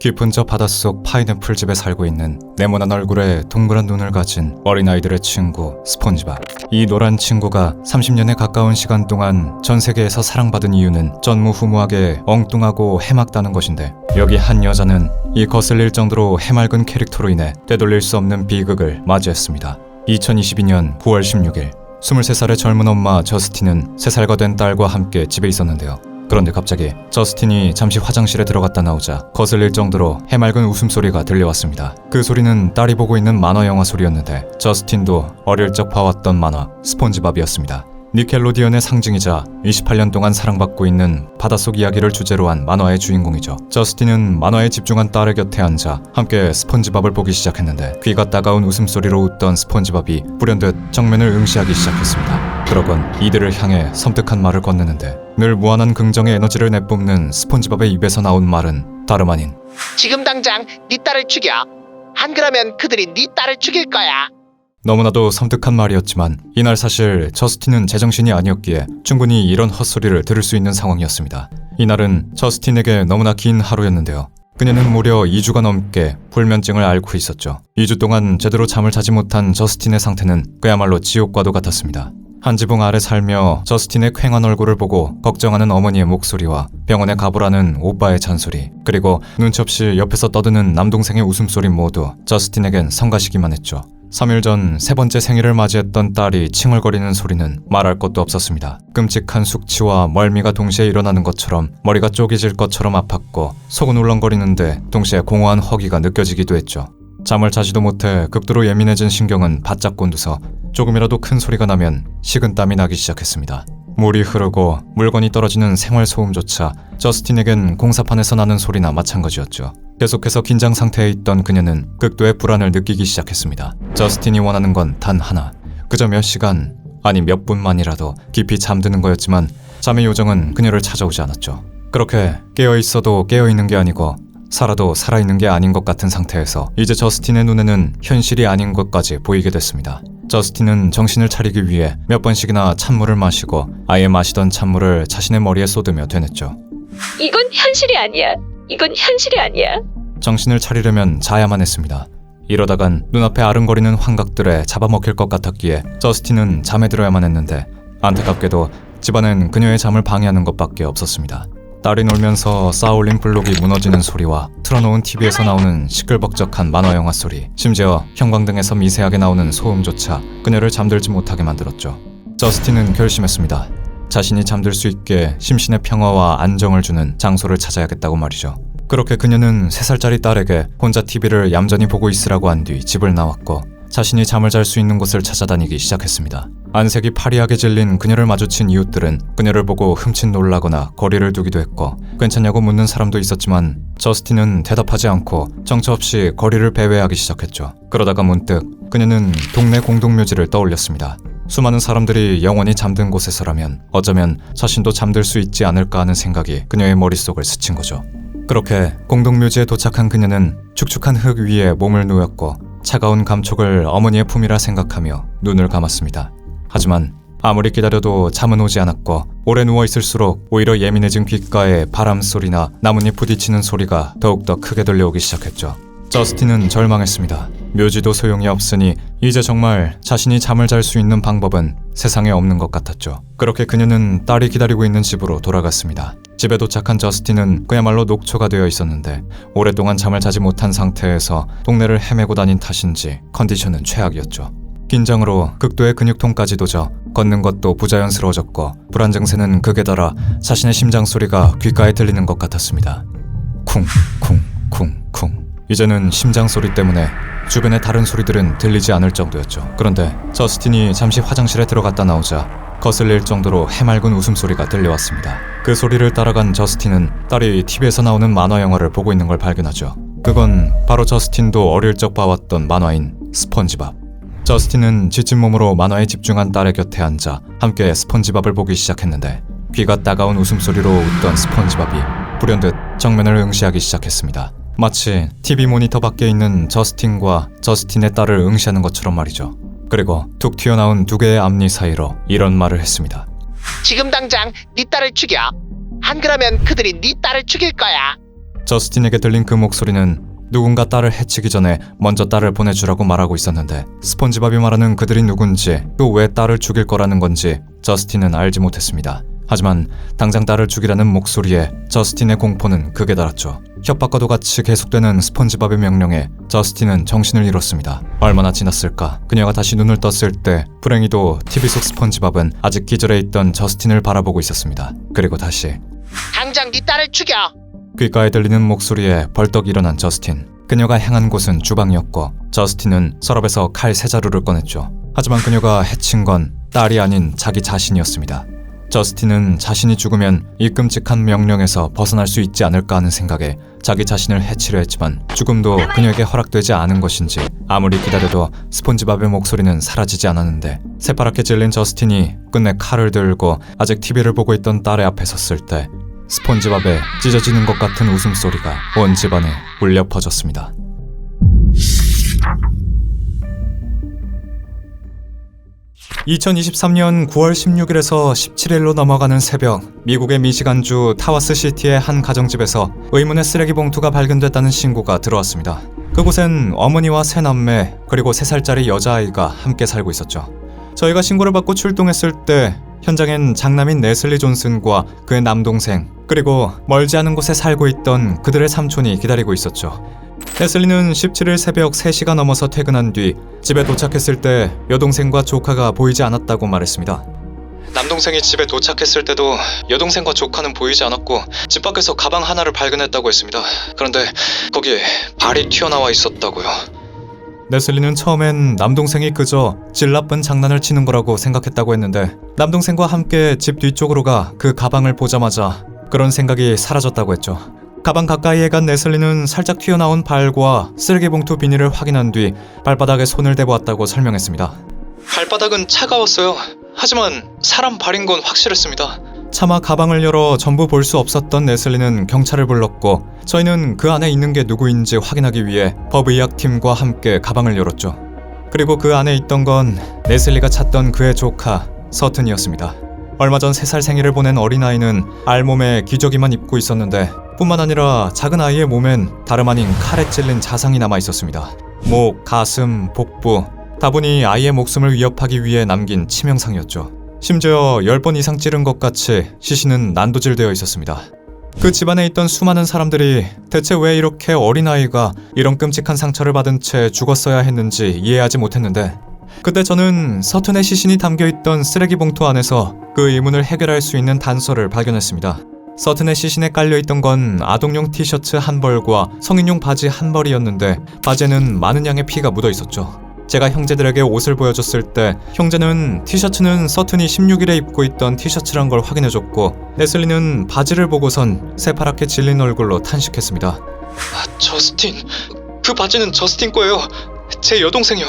깊은 저 바닷속 파인애플 집에 살고 있는 네모난 얼굴에 동그란 눈을 가진 어린아이들의 친구 스폰지밥. 이 노란 친구가 30년에 가까운 시간 동안 전 세계에서 사랑받은 이유는 전무후무하게 엉뚱하고 해맑다는 것인데, 여기 한 여자는 이 거슬릴 정도로 해맑은 캐릭터로 인해 되돌릴 수 없는 비극을 맞이했습니다. 2022년 9월 16일 23살의 젊은 엄마 저스틴은 3살가 된 딸과 함께 집에 있었는데요. 그런데 갑자기 저스틴이 잠시 화장실에 들어갔다 나오자 거슬릴 정도로 해맑은 웃음소리가 들려왔습니다. 그 소리는 딸이 보고 있는 만화 영화 소리였는데, 저스틴도 어릴 적 봐왔던 만화 스폰지밥이었습니다. 니켈로디언의 상징이자 28년 동안 사랑받고 있는 바닷속 이야기를 주제로 한 만화의 주인공이죠. 저스틴은 만화에 집중한 딸의 곁에 앉아 함께 스폰지밥을 보기 시작했는데, 귀가 따가운 웃음소리로 웃던 스폰지밥이 불현듯 정면을 응시하기 시작했습니다. 그러곤 이들을 향해 섬뜩한 말을 건네는데, 늘 무한한 긍정의 에너지를 내뿜는 스폰지밥의 입에서 나온 말은 다름 아닌 지금 당장 네 딸을 죽여. 안 그러면 그들이 네 딸을 죽일 거야. 너무나도 섬뜩한 말이었지만, 이날 사실 저스틴은 제정신이 아니었기에 충분히 이런 헛소리를 들을 수 있는 상황이었습니다. 이날은 저스틴에게 너무나 긴 하루였는데요. 그녀는 무려 2주가 넘게 불면증을 앓고 있었죠. 2주 동안 제대로 잠을 자지 못한 저스틴의 상태는 그야말로 지옥과도 같았습니다. 한 지붕 아래 살며 저스틴의 퀭한 얼굴을 보고 걱정하는 어머니의 목소리와 병원에 가보라는 오빠의 잔소리, 그리고 눈치 없이 옆에서 떠드는 남동생의 웃음소리 모두 저스틴에겐 성가시기만 했죠. 3일 전 3번째 생일을 맞이했던 딸이 칭얼거리는 소리는 말할 것도 없었습니다. 끔찍한 숙취와 멀미가 동시에 일어나는 것처럼 머리가 쪼개질 것처럼 아팠고, 속은 울렁거리는데 동시에 공허한 허기가 느껴지기도 했죠. 잠을 자지도 못해 극도로 예민해진 신경은 바짝 곤두서 조금이라도 큰 소리가 나면 식은땀이 나기 시작했습니다. 물이 흐르고 물건이 떨어지는 생활소음조차 저스틴에겐 공사판에서 나는 소리나 마찬가지였죠. 계속해서 긴장 상태에 있던 그녀는 극도의 불안을 느끼기 시작했습니다. 저스틴이 원하는 건 단 하나, 그저 몇 시간, 아니 몇 분만이라도 깊이 잠드는 거였지만, 잠의 요정은 그녀를 찾아오지 않았죠. 그렇게 깨어있어도 깨어있는 게 아니고 살아도 살아있는 게 아닌 것 같은 상태에서 이제 저스틴의 눈에는 현실이 아닌 것까지 보이게 됐습니다. 저스틴은 정신을 차리기 위해 몇 번씩이나 찬물을 마시고 아예 마시던 찬물을 자신의 머리에 쏟으며 되냈죠. 이건 현실이 아니야. 이건 현실이 아니야. 정신을 차리려면 자야만 했습니다. 이러다간 눈앞에 아른거리는 환각들에 잡아먹힐 것 같았기에 저스틴은 잠에 들어야만 했는데, 안타깝게도 집안은 그녀의 잠을 방해하는 것밖에 없었습니다. 딸이 놀면서 쌓아올린 블록이 무너지는 소리와 틀어놓은 TV에서 나오는 시끌벅적한 만화 영화 소리, 심지어 형광등에서 미세하게 나오는 소음조차 그녀를 잠들지 못하게 만들었죠. 저스틴은 결심했습니다. 자신이 잠들 수 있게 심신의 평화와 안정을 주는 장소를 찾아야겠다고 말이죠. 그렇게 그녀는 3살짜리 딸에게 혼자 TV를 얌전히 보고 있으라고 한 뒤 집을 나왔고, 자신이 잠을 잘 수 있는 곳을 찾아다니기 시작했습니다. 안색이 파리하게 질린 그녀를 마주친 이웃들은 그녀를 보고 흠칫 놀라거나 거리를 두기도 했고, 괜찮냐고 묻는 사람도 있었지만 저스틴은 대답하지 않고 정처 없이 거리를 배회하기 시작했죠. 그러다가 문득 그녀는 동네 공동묘지를 떠올렸습니다. 수많은 사람들이 영원히 잠든 곳에서라면 어쩌면 자신도 잠들 수 있지 않을까 하는 생각이 그녀의 머릿속을 스친 거죠. 그렇게 공동묘지에 도착한 그녀는 축축한 흙 위에 몸을 누웠고, 차가운 감촉을 어머니의 품이라 생각하며 눈을 감았습니다. 하지만 아무리 기다려도 잠은 오지 않았고, 오래 누워있을수록 오히려 예민해진 귓가에 바람소리나 나뭇잎 부딪히는 소리가 더욱더 크게 들려오기 시작했죠. 저스틴은 절망했습니다. 묘지도 소용이 없으니 이제 정말 자신이 잠을 잘 수 있는 방법은 세상에 없는 것 같았죠. 그렇게 그녀는 딸이 기다리고 있는 집으로 돌아갔습니다. 집에 도착한 저스틴은 그야말로 녹초가 되어 있었는데, 오랫동안 잠을 자지 못한 상태에서 동네를 헤매고 다닌 탓인지 컨디션은 최악이었죠. 긴장으로 극도의 근육통까지도 져 걷는 것도 부자연스러워졌고, 불안 증세는 극에 달아 자신의 심장 소리가 귓가에 들리는 것 같았습니다. 쿵쿵쿵쿵. 이제는 심장 소리 때문에 주변의 다른 소리들은 들리지 않을 정도였죠. 그런데 저스틴이 잠시 화장실에 들어갔다 나오자 거슬릴 정도로 해맑은 웃음소리가 들려왔습니다. 그 소리를 따라간 저스틴은 딸이 TV에서 나오는 만화 영화를 보고 있는 걸 발견하죠. 그건 바로 저스틴도 어릴 적 봐왔던 만화인 스폰지밥. 저스틴은 지친 몸으로 만화에 집중한 딸의 곁에 앉아 함께 스폰지밥을 보기 시작했는데, 귀가 따가운 웃음소리로 웃던 스폰지밥이 불현듯 정면을 응시하기 시작했습니다. 마치 TV 모니터 밖에 있는 저스틴과 저스틴의 딸을 응시하는 것처럼 말이죠. 그리고 툭 튀어나온 2개의 앞니 사이로 이런 말을 했습니다. 지금 당장 네 딸을 죽여. 안 그러면 그들이 네 딸을 죽일 거야. 저스틴에게 들린 그 목소리는 누군가 딸을 해치기 전에 먼저 딸을 보내주라고 말하고 있었는데 스폰지밥이 말하는 그들이 누군지 또 왜 딸을 죽일 거라는 건지 저스틴은 알지 못했습니다. 하지만 당장 딸을 죽이라는 목소리에 저스틴의 공포는 극에 달았죠. 협박과도 같이 계속되는 스폰지밥의 명령에 저스틴은 정신을 잃었습니다. 얼마나 지났을까? 그녀가 다시 눈을 떴을 때 불행히도 TV 속 스폰지밥은 아직 기절해 있던 저스틴을 바라보고 있었습니다. 그리고 다시 당장 네 딸을 죽여. 귓가에 들리는 목소리에 벌떡 일어난 저스틴. 그녀가 향한 곳은 주방이었고 저스틴은 서랍에서 칼 세 자루를 꺼냈죠. 하지만 그녀가 해친 건 딸이 아닌 자기 자신이었습니다. 저스틴은 자신이 죽으면 이 끔찍한 명령에서 벗어날 수 있지 않을까 하는 생각에 자기 자신을 해치려 했지만 죽음도 그녀에게 허락되지 않은 것인지 아무리 기다려도 스폰지밥의 목소리는 사라지지 않았는데 새파랗게 질린 저스틴이 끝내 칼을 들고 아직 TV를 보고 있던 딸의 앞에 섰을 때 스폰지밥에 찢어지는 것 같은 웃음소리가 온 집안에 울려 퍼졌습니다. (2023년 9월 16일에서 17일로 넘어가는 새벽) 미국의 미시간주 타와스시티의 한 가정집에서 의문의 쓰레기 봉투가 발견됐다는 신고가 들어왔습니다. 그곳엔 어머니와 세 남매 그리고 3살짜리 여자아이가 함께 살고 있었죠. 저희가 신고를 받고 출동했을 때 현장엔 장남인 네슬리 존슨과 그의 남동생 그리고 멀지 않은 곳에 살고 있던 그들의 삼촌이 기다리고 있었죠. 네슬리는 17일 새벽 3시가 넘어서 퇴근한 뒤 집에 도착했을 때 여동생과 조카가 보이지 않았다고 말했습니다. 남동생이 집에 도착했을 때도 여동생과 조카는 보이지 않았고 집 밖에서 가방 하나를 발견했다고 했습니다. 그런데 거기에 발이 튀어나와 있었다고요. 네슬리는 처음엔 남동생이 그저 질 나쁜 장난을 치는 거라고 생각했다고 했는데 남동생과 함께 집 뒤쪽으로 가 그 가방을 보자마자 그런 생각이 사라졌다고 했죠. 가방 가까이에 간 네슬리는 살짝 튀어나온 발과 쓰레기 봉투 비닐을 확인한 뒤 발바닥에 손을 대보았다고 설명했습니다. 발바닥은 차가웠어요. 하지만 사람 발인 건 확실했습니다. 차마 가방을 열어 전부 볼 수 없었던 네슬리는 경찰을 불렀고 저희는 그 안에 있는 게 누구인지 확인하기 위해 법의학팀과 함께 가방을 열었죠. 그리고 그 안에 있던 건 네슬리가 찾던 그의 조카 서튼이었습니다. 얼마 전 3살 생일을 보낸 어린아이는 알몸에 기저귀만 입고 있었는데 뿐만 아니라 작은 아이의 몸엔 다름 아닌 칼에 찔린 자상이 남아 있었습니다. 목, 가슴, 복부 다분히 아이의 목숨을 위협하기 위해 남긴 치명상이었죠. 심지어 10번 이상 찌른 것 같이 시신은 난도질되어 있었습니다. 그 집안에 있던 수많은 사람들이 대체 왜 이렇게 어린아이가 이런 끔찍한 상처를 받은 채 죽었어야 했는지 이해하지 못했는데 그때 저는 서튼의 시신이 담겨있던 쓰레기 봉투 안에서 그 의문을 해결할 수 있는 단서를 발견했습니다. 서튼의 시신에 깔려있던 건 아동용 티셔츠 한 벌과 성인용 바지 한 벌이었는데 바지에는 많은 양의 피가 묻어있었죠. 제가 형제들에게 옷을 보여줬을 때 형제는 티셔츠는 서튼이 16일에 입고 있던 티셔츠란 걸 확인해줬고 네슬리는 바지를 보고선 새파랗게 질린 얼굴로 탄식했습니다. 저스틴, 그 바지는 저스틴 거예요. 제 여동생이요.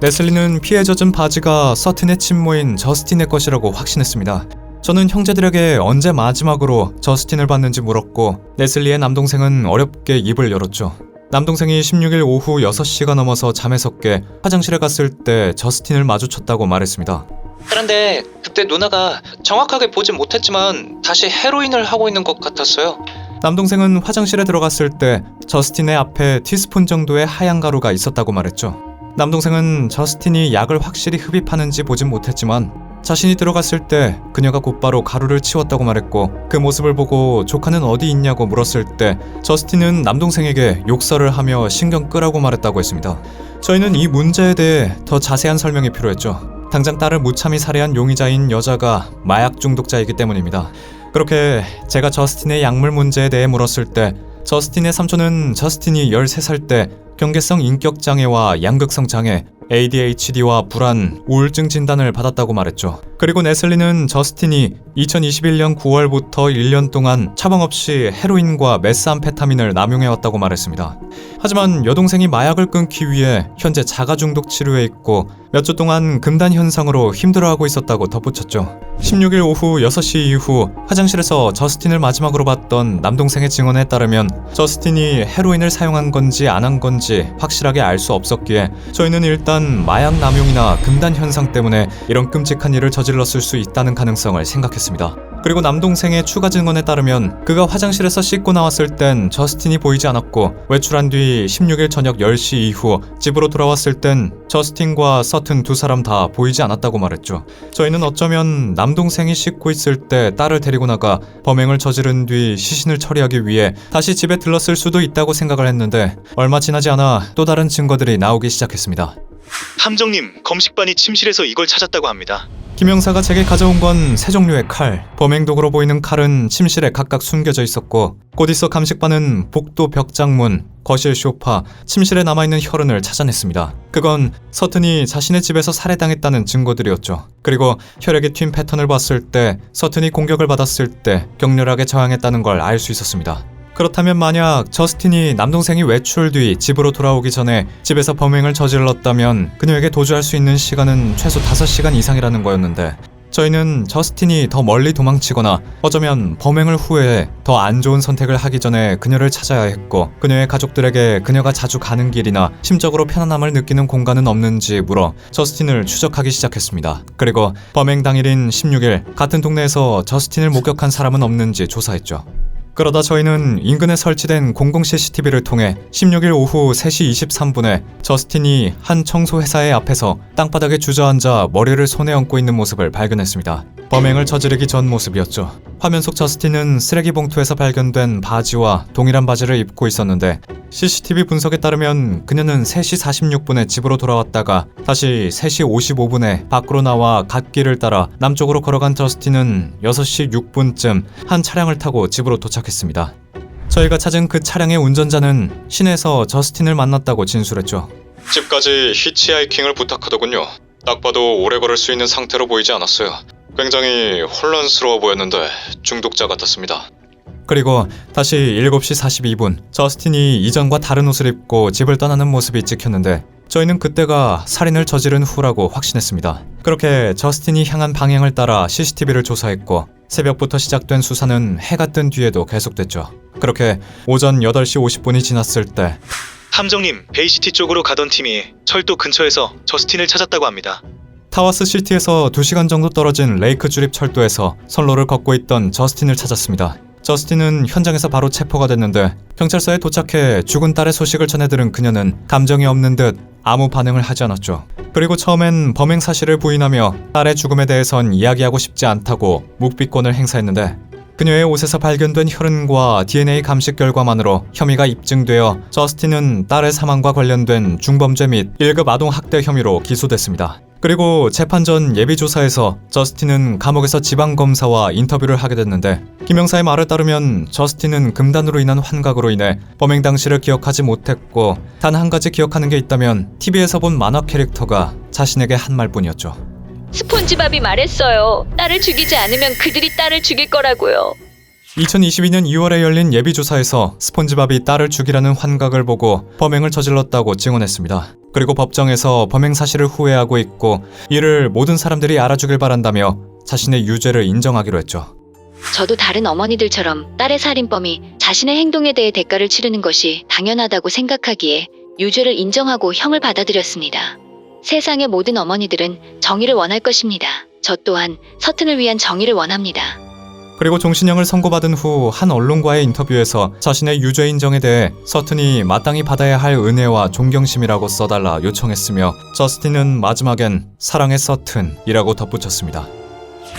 네슬리는 피에 젖은 바지가 서튼의 친모인 저스틴의 것이라고 확신했습니다. 저는 형제들에게 언제 마지막으로 저스틴을 봤는지 물었고 네슬리의 남동생은 어렵게 입을 열었죠. 남동생이 16일 오후 6시가 넘어서 잠에서 깨 화장실에 갔을 때 저스틴을 마주쳤다고 말했습니다. 그런데 그때 누나가 정확하게 보진 못했지만 다시 헤로인을 하고 있는 것 같았어요. 남동생은 화장실에 들어갔을 때 저스틴의 앞에 티스푼 정도의 하얀 가루가 있었다고 말했죠. 남동생은 저스틴이 약을 확실히 흡입하는지 보진 못했지만 자신이 들어갔을 때 그녀가 곧바로 가루를 치웠다고 말했고 그 모습을 보고 조카는 어디 있냐고 물었을 때 저스틴은 남동생에게 욕설을 하며 신경 끄라고 말했다고 했습니다. 저희는 이 문제에 대해 더 자세한 설명이 필요했죠. 당장 딸을 무참히 살해한 용의자인 여자가 마약 중독자이기 때문입니다. 그렇게 제가 저스틴의 약물 문제에 대해 물었을 때 저스틴의 삼촌은 저스틴이 13살 때 경계성 인격장애와 양극성 장애, ADHD와 불안, 우울증 진단을 받았다고 말했죠. 그리고 네슬리는 저스틴이 2021년 9월부터 1년 동안 차방 없이 헤로인과 메스암페타민을 남용해왔다고 말했습니다. 하지만 여동생이 마약을 끊기 위해 현재 자가중독 치료에 있고 몇 주 동안 금단 현상으로 힘들어하고 있었다고 덧붙였죠. 16일 오후 6시 이후 화장실에서 저스틴을 마지막으로 봤던 남동생의 증언에 따르면 저스틴이 헤로인을 사용한 건지 안 한 건지 확실하게 알 수 없었기에 저희는 일단 마약 남용이나 금단 현상 때문에 이런 끔찍한 일을 저질렀을 수 있다는 가능성을 생각했습니다. 그리고 남동생의 추가 증언에 따르면 그가 화장실에서 씻고 나왔을 땐 저스틴이 보이지 않았고 외출한 뒤 16일 저녁 10시 이후 집으로 돌아왔을 땐 저스틴과 서튼 두 사람 다 보이지 않았다고 말했죠. 저희는 어쩌면 남동생이 씻고 있을 때 딸을 데리고 나가 범행을 저지른 뒤 시신을 처리하기 위해 다시 집에 들렀을 수도 있다고 생각을 했는데 얼마 지나지 않아 또 다른 증거들이 나오기 시작했습니다. 함정님, 검식반이 침실에서 이걸 찾았다고 합니다. 김 형사가 제게 가져온 건 세 종류의 칼. 범행 도구로 보이는 칼은 침실에 각각 숨겨져 있었고 곧 있어 감식반은 복도 벽장문, 거실 소파, 침실에 남아있는 혈흔을 찾아냈습니다. 그건 서튼이 자신의 집에서 살해당했다는 증거들이었죠. 그리고 혈액이 튄 패턴을 봤을 때 서튼이 공격을 받았을 때 격렬하게 저항했다는 걸 알 수 있었습니다. 그렇다면 만약 저스틴이 남동생이 외출 뒤 집으로 돌아오기 전에 집에서 범행을 저질렀다면 그녀에게 도주할 수 있는 시간은 최소 5시간 이상이라는 거였는데 저희는 저스틴이 더 멀리 도망치거나 어쩌면 범행을 후회해 더 안 좋은 선택을 하기 전에 그녀를 찾아야 했고 그녀의 가족들에게 그녀가 자주 가는 길이나 심적으로 편안함을 느끼는 공간은 없는지 물어 저스틴을 추적하기 시작했습니다. 그리고 범행 당일인 16일 같은 동네에서 저스틴을 목격한 사람은 없는지 조사했죠. 그러다 저희는 인근에 설치된 공공 CCTV를 통해 16일 오후 3시 23분에 저스틴이 한 청소회사의 앞에서 땅바닥에 주저앉아 머리를 손에 얹고 있는 모습을 발견했습니다. 범행을 저지르기 전 모습이었죠. 화면 속 저스틴은 쓰레기 봉투에서 발견된 바지와 동일한 바지를 입고 있었는데 CCTV 분석에 따르면 그녀는 3시 46분에 집으로 돌아왔다가 다시 3시 55분에 밖으로 나와 갓길을 따라 남쪽으로 걸어간 저스틴은 6시 6분쯤 한 차량을 타고 집으로 도착했습니다. 저희가 찾은 그 차량의 운전자는 시내에서 저스틴을 만났다고 진술했죠. 집까지 히치하이킹을 부탁하더군요. 딱 봐도 오래 걸을 수 있는 상태로 보이지 않았어요. 굉장히 혼란스러워 보였는데 중독자 같았습니다. 그리고 다시 7시 42분 저스틴이 이전과 다른 옷을 입고 집을 떠나는 모습이 찍혔는데 저희는 그때가 살인을 저지른 후라고 확신했습니다. 그렇게 저스틴이 향한 방향을 따라 CCTV를 조사했고 새벽부터 시작된 수사는 해가 뜬 뒤에도 계속됐죠. 그렇게 오전 8시 50분이 지났을 때 함정님, 베이시티 쪽으로 가던 팀이 철도 근처에서 저스틴을 찾았다고 합니다. 타와스 시티에서 2시간 정도 떨어진 레이크 주립 철도에서 선로를 걷고 있던 저스틴을 찾았습니다. 저스틴은 현장에서 바로 체포가 됐는데 경찰서에 도착해 죽은 딸의 소식을 전해 들은 그녀는 감정이 없는 듯 아무 반응을 하지 않았죠. 그리고 처음엔 범행 사실을 부인하며 딸의 죽음에 대해선 이야기하고 싶지 않다고 묵비권을 행사했는데 그녀의 옷에서 발견된 혈흔과 DNA 감식 결과만으로 혐의가 입증되어 저스틴은 딸의 사망과 관련된 중범죄 및 1급 아동학대 혐의로 기소됐습니다. 그리고 재판 전 예비조사에서 저스틴은 감옥에서 지방검사와 인터뷰를 하게 됐는데 김 형사의 말에 따르면 저스틴은 금단으로 인한 환각으로 인해 범행 당시를 기억하지 못했고 단 한 가지 기억하는 게 있다면 TV에서 본 만화 캐릭터가 자신에게 한 말뿐이었죠. 스폰지밥이 말했어요. 딸을 죽이지 않으면 그들이 딸을 죽일 거라고요. 2022년 2월에 열린 예비조사에서 스폰지밥이 딸을 죽이라는 환각을 보고 범행을 저질렀다고 증언했습니다. 그리고 법정에서 범행 사실을 후회하고 있고 이를 모든 사람들이 알아주길 바란다며 자신의 유죄를 인정하기로 했죠. 저도 다른 어머니들처럼 딸의 살인범이 자신의 행동에 대해 대가를 치르는 것이 당연하다고 생각하기에 유죄를 인정하고 형을 받아들였습니다. 세상의 모든 어머니들은 정의를 원할 것입니다. 저 또한 서튼을 위한 정의를 원합니다. 그리고 종신형을 선고받은 후 한 언론과의 인터뷰에서 자신의 유죄 인정에 대해 서튼이 마땅히 받아야 할 은혜와 존경심이라고 써달라 요청했으며 저스틴은 마지막엔 사랑의 서튼이라고 덧붙였습니다.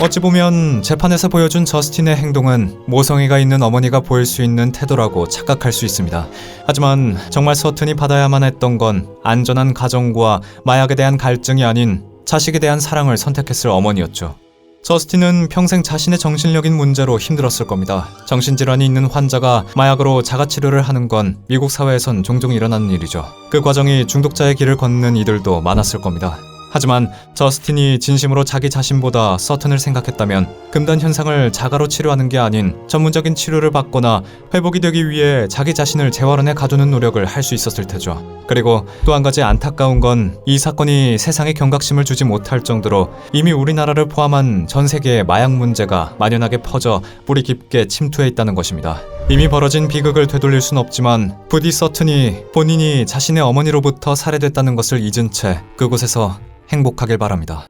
어찌 보면 재판에서 보여준 저스틴의 행동은 모성애가 있는 어머니가 보일 수 있는 태도라고 착각할 수 있습니다. 하지만 정말 서튼이 받아야만 했던 건 안전한 가정과 마약에 대한 갈증이 아닌 자식에 대한 사랑을 선택했을 어머니였죠. 저스틴은 평생 자신의 정신력인 문제로 힘들었을 겁니다. 정신질환이 있는 환자가 마약으로 자가치료를 하는 건 미국 사회에선 종종 일어나는 일이죠. 그 과정이 중독자의 길을 걷는 이들도 많았을 겁니다. 하지만 저스틴이 진심으로 자기 자신보다 서튼을 생각했다면 금단 현상을 자가로 치료하는 게 아닌 전문적인 치료를 받거나 회복이 되기 위해 자기 자신을 재활원에 가두는 노력을 할 수 있었을 테죠. 그리고 또 한 가지 안타까운 건 이 사건이 세상에 경각심을 주지 못할 정도로 이미 우리나라를 포함한 전 세계의 마약 문제가 만연하게 퍼져 뿌리 깊게 침투해 있다는 것입니다. 이미 벌어진 비극을 되돌릴 순 없지만 부디 서튼이 본인이 자신의 어머니로부터 살해됐다는 것을 잊은 채 그곳에서 행복하길 바랍니다.